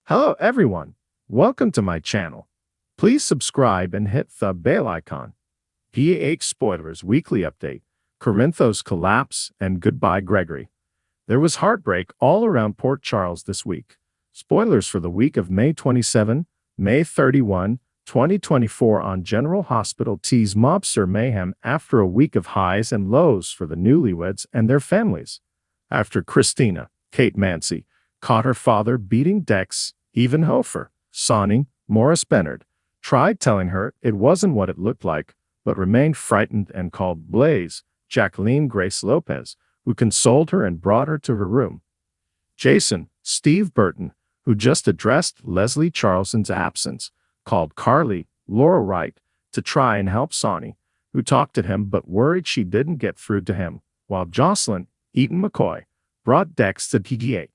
Hello everyone, welcome to my channel. Please subscribe and hit the bell icon. PAH Spoilers Weekly Update, Corinthos Collapse and Goodbye Gregory. There was heartbreak all around Port Charles this week. Spoilers for the week of May 27, May 31, 2024 on General Hospital T's mobster mayhem after a week of highs and lows for the newlyweds and their families. After Christina, Kate Mancy, caught her father beating Dex, even Hofer, Sonny, Morris Bennard, tried telling her it wasn't what it looked like, but remained frightened and called Blaze, Jacqueline Grace Lopez, who consoled her and brought her to her room. Jason, Steve Burton, who just addressed Leslie Charleston's absence, called Carly, Laura Wright, to try and help Sonny, who talked to him but worried she didn't get through to him, while Jocelyn, Eaton McCoy, brought Dex to PGH.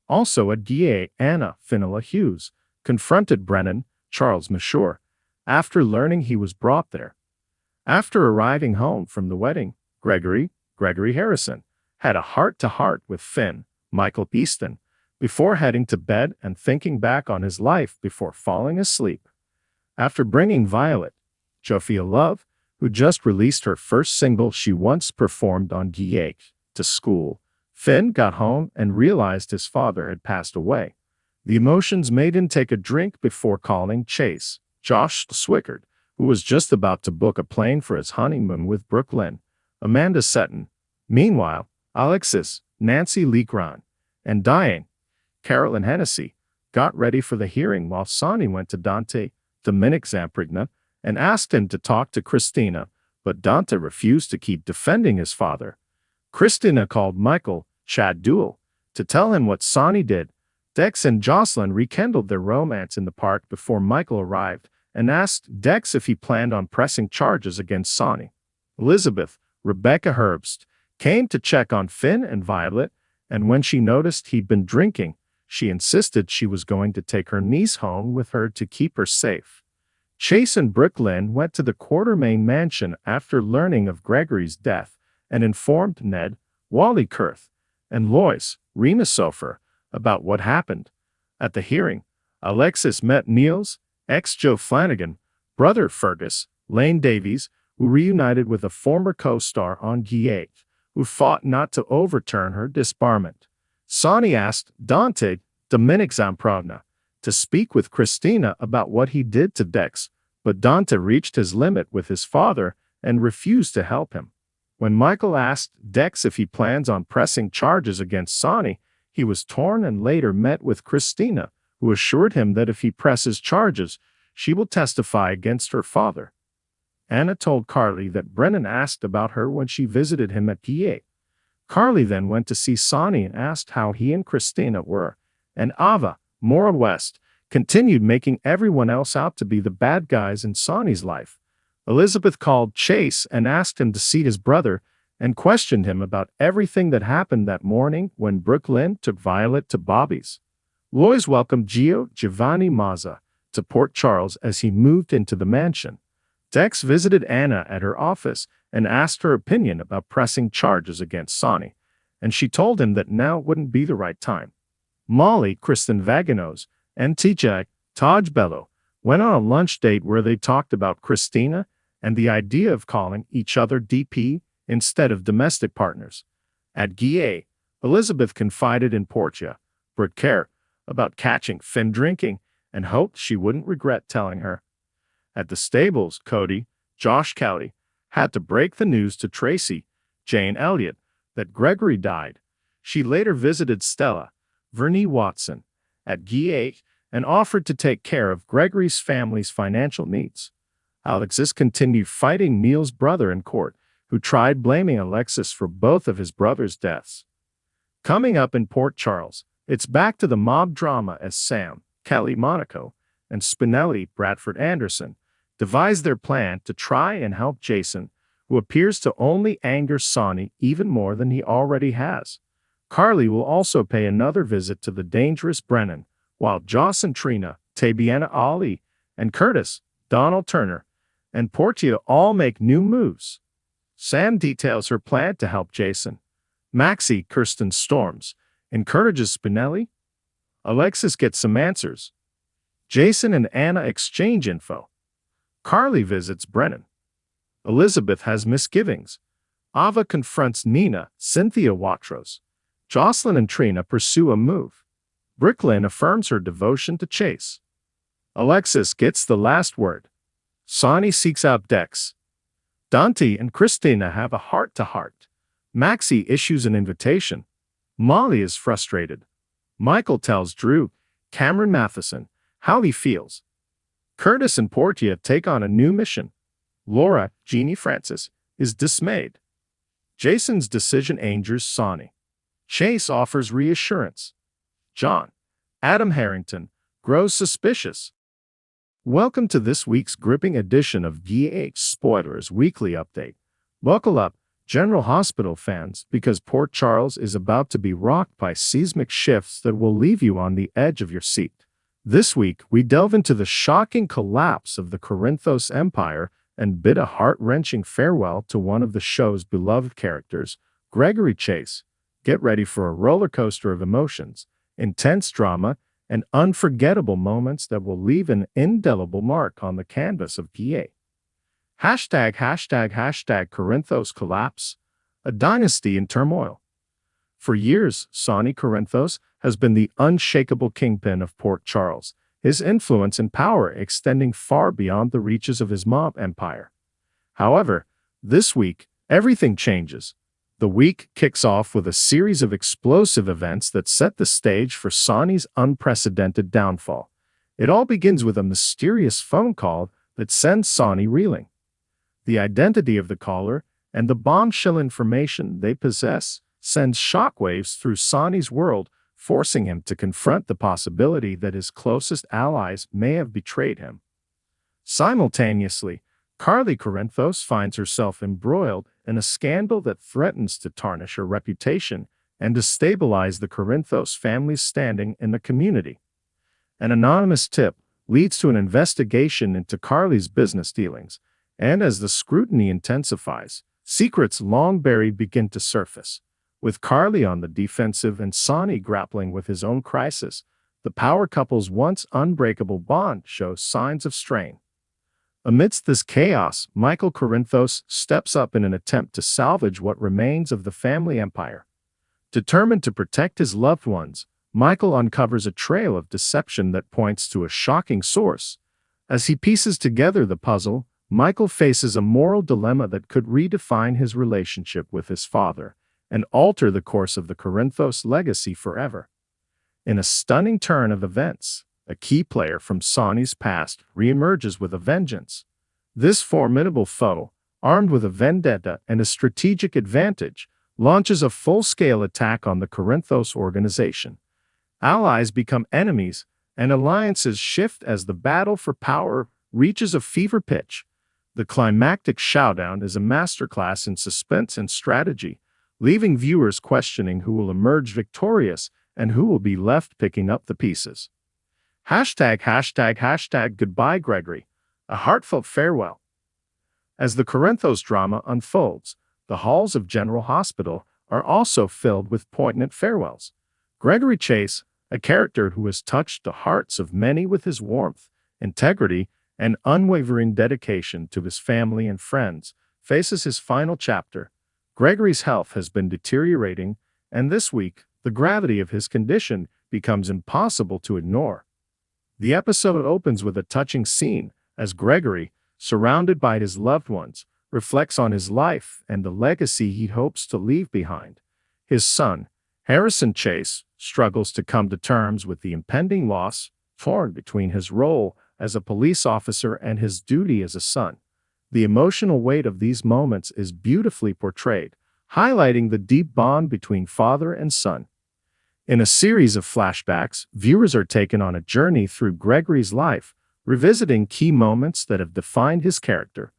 Also at GA, Anna Finola Hughes confronted Brennan, Charles Mashore, after learning he was brought there. After arriving home from the wedding, Gregory Harrison, had a heart-to-heart with Finn, Michael Easton, before heading to bed and thinking back on his life before falling asleep. After bringing Violet, Jophia Love, who just released her first single she once performed on GA, to school, Finn got home and realized his father had passed away. The emotions made him take a drink before calling Chase, Josh Swickard, who was just about to book a plane for his honeymoon with Brooklyn, Amanda Setton. Meanwhile, Alexis, Nancy Legron, and Diane, Carolyn Hennessy, got ready for the hearing while Sonny went to Dante, Dominic Zamprigna, and asked him to talk to Christina, but Dante refused to keep defending his father. Christina called Michael, Chad Duell, to tell him what Sonny did. Dex and Jocelyn rekindled their romance in the park before Michael arrived and asked Dex if he planned on pressing charges against Sonny. Elizabeth, Rebecca Herbst, came to check on Finn and Violet, and when she noticed he'd been drinking, she insisted she was going to take her niece home with her to keep her safe. Chase and Brooklyn went to the Quartermain mansion after learning of Gregory's death and informed Ned, Wally Kurth, and Lois, Remus Sofer, about what happened. At the hearing, Alexis met Niels, ex-Joe Flanagan, brother Fergus, Lane Davies, who reunited with a former co-star on GA, who fought not to overturn her disbarment. Sonny asked Dante, Dominic Zamprogna, to speak with Christina about what he did to Dex, but Dante reached his limit with his father and refused to help him. When Michael asked Dex if he plans on pressing charges against Sonny, he was torn and later met with Christina, who assured him that if he presses charges, she will testify against her father. Anna told Carly that Brennan asked about her when she visited him at PA. Carly then went to see Sonny and asked how he and Christina were, and Ava, Maura West, continued making everyone else out to be the bad guys in Sonny's life. Elizabeth called Chase and asked him to see his brother and questioned him about everything that happened that morning when Brooklyn took Violet to Bobby's. Lois welcomed Giovanni Mazza to Port Charles as he moved into the mansion. Dex visited Anna at her office and asked her opinion about pressing charges against Sonny, and she told him that now wouldn't be the right time. Molly, Kristen Vaganos, and TJ, Taj Bello, went on a lunch date where they talked about Christina and the idea of calling each other DP instead of domestic partners. At GA, Elizabeth confided in Portia, Britt Kerr, about catching Finn drinking and hoped she wouldn't regret telling her. At the stables, Cody, Josh Kelly, had to break the news to Tracy, Jane Elliott, that Gregory died. She later visited Stella, Vernee Watson, at GA and offered to take care of Gregory's family's financial needs. Alexis continued fighting Neil's brother in court, who tried blaming Alexis for both of his brother's deaths. Coming up in Port Charles, it's back to the mob drama as Sam, Kelly Monaco, and Spinelli Bradford Anderson devise their plan to try and help Jason, who appears to only anger Sonny even more than he already has. Carly will also pay another visit to the dangerous Brennan, while Joss and Trina, Tabiana Ali, and Curtis, Donald Turner, and Portia all make new moves. Sam details her plan to help Jason. Maxie, Kirsten Storms, encourages Spinelli. Alexis gets some answers. Jason and Anna exchange info. Carly visits Brennan. Elizabeth has misgivings. Ava confronts Nina, Cynthia Watros. Jocelyn and Trina pursue a move. Brooklyn affirms her devotion to Chase. Alexis gets the last word. Sonny seeks out Dex. Dante and Christina have a heart-to-heart. Maxie issues an invitation. Molly is frustrated. Michael tells Drew, Cameron Matheson, how he feels. Curtis and Portia take on a new mission. Laura, Jeannie Francis, is dismayed. Jason's decision angers Sonny. Chase offers reassurance. John, Adam Harrington, grows suspicious. Welcome to this week's gripping edition of GH Spoilers Weekly Update. Buckle up, General Hospital fans, because Port Charles is about to be rocked by seismic shifts that will leave you on the edge of your seat. This week, we delve into the shocking collapse of the Corinthos Empire and bid a heart-wrenching farewell to one of the show's beloved characters, Gregory Chase. Get ready for a roller coaster of emotions, intense drama, and unforgettable moments that will leave an indelible mark on the canvas of PA. Hashtag Corinthos collapse, a dynasty in turmoil. For years, Sonny Corinthos has been the unshakable kingpin of Port Charles, his influence and power extending far beyond the reaches of his mob empire. However, this week, everything changes. The week kicks off with a series of explosive events that set the stage for Sonny's unprecedented downfall. It all begins with a mysterious phone call that sends Sonny reeling. The identity of the caller and the bombshell information they possess sends shockwaves through Sonny's world, forcing him to confront the possibility that his closest allies may have betrayed him. Simultaneously, Carly Corinthos finds herself embroiled in a scandal that threatens to tarnish her reputation and destabilize the Corinthos family's standing in the community. An anonymous tip leads to an investigation into Carly's business dealings, and as the scrutiny intensifies, secrets long buried begin to surface. With Carly on the defensive and Sonny grappling with his own crisis, the power couple's once unbreakable bond shows signs of strain. Amidst this chaos, Michael Corinthos steps up in an attempt to salvage what remains of the family empire. Determined to protect his loved ones, Michael uncovers a trail of deception that points to a shocking source. As he pieces together the puzzle, Michael faces a moral dilemma that could redefine his relationship with his father and alter the course of the Corinthos legacy forever. In a stunning turn of events, a key player from Sonny's past reemerges with a vengeance. This formidable foe, armed with a vendetta and a strategic advantage, launches a full-scale attack on the Corinthos organization. Allies become enemies, and alliances shift as the battle for power reaches a fever pitch. The climactic showdown is a masterclass in suspense and strategy, leaving viewers questioning who will emerge victorious and who will be left picking up the pieces. Hashtag goodbye Gregory, a heartfelt farewell. As the Corinthos drama unfolds, the halls of General Hospital are also filled with poignant farewells. Gregory Chase, a character who has touched the hearts of many with his warmth, integrity, and unwavering dedication to his family and friends, faces his final chapter. Gregory's health has been deteriorating, and this week, the gravity of his condition becomes impossible to ignore. The episode opens with a touching scene as Gregory, surrounded by his loved ones, reflects on his life and the legacy he hopes to leave behind. His son, Harrison Chase, struggles to come to terms with the impending loss, torn between his role as a police officer and his duty as a son. The emotional weight of these moments is beautifully portrayed, highlighting the deep bond between father and son. In a series of flashbacks, viewers are taken on a journey through Gregory's life, revisiting key moments that have defined his character.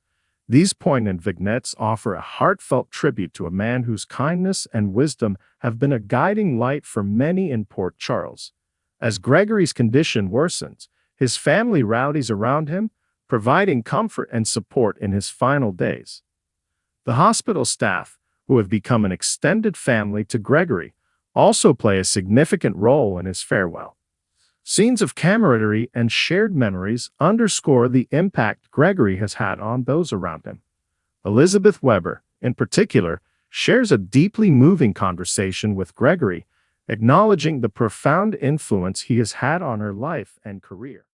These poignant vignettes offer a heartfelt tribute to a man whose kindness and wisdom have been a guiding light for many in Port Charles. As Gregory's condition worsens, his family rallies around him, providing comfort and support in his final days. The hospital staff, who have become an extended family to Gregory, also play a significant role in his farewell. Scenes of camaraderie and shared memories underscore the impact Gregory has had on those around him. Elizabeth Weber, in particular, shares a deeply moving conversation with Gregory, acknowledging the profound influence he has had on her life and career.